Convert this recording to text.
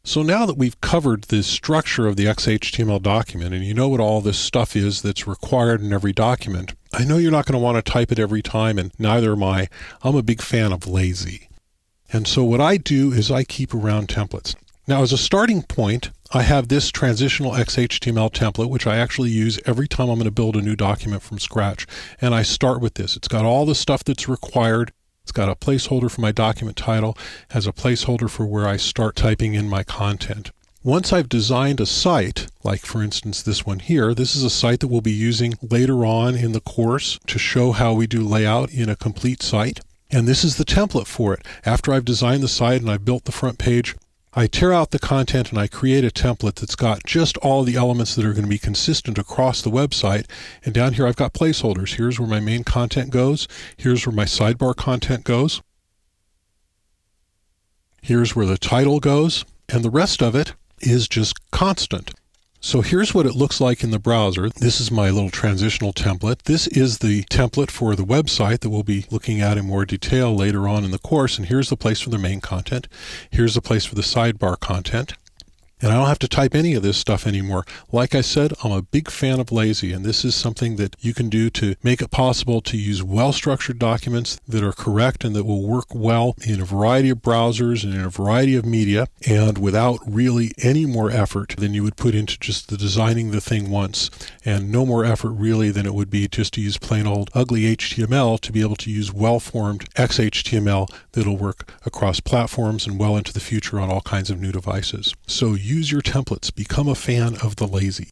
So now that we've covered the structure of the XHTML document and you know what all this stuff is that's required in every document, I know you're not going to want to type it every time, and neither am I. I'm a big fan of lazy. And so what I do is I keep around templates. Now as a starting point, I have this transitional XHTML template, which I actually use every time I'm going to build a new document from scratch. And I start with this. It's got all the stuff that's required. It's got a placeholder for my document title, has a placeholder for where I start typing in my content. Once I've designed a site, like for instance this one here, this is a site that we'll be using later on in the course to show how we do layout in a complete site. And this is the template for it. After I've designed the site and I've built the front page, I tear out the content and I create a template that's got just all the elements that are going to be consistent across the website. And down here I've got placeholders. Here's where my main content goes. Here's where my sidebar content goes. Here's where the title goes. And the rest of it is just constant. So here's what it looks like in the browser. This is my little transitional template. This is the template for the website that we'll be looking at in more detail later on in the course. And here's the place for the main content. Here's the place for the sidebar content. And I don't have to type any of this stuff anymore. Like I said, I'm a big fan of lazy, and this is something that you can do to make it possible to use well-structured documents that are correct and that will work well in a variety of browsers and in a variety of media, and without really any more effort than you would put into just the designing the thing once, and no more effort really than it would be just to use plain old ugly HTML to be able to use well-formed XHTML that'll work across platforms and well into the future on all kinds of new devices. So use your templates. Become a fan of the lazy.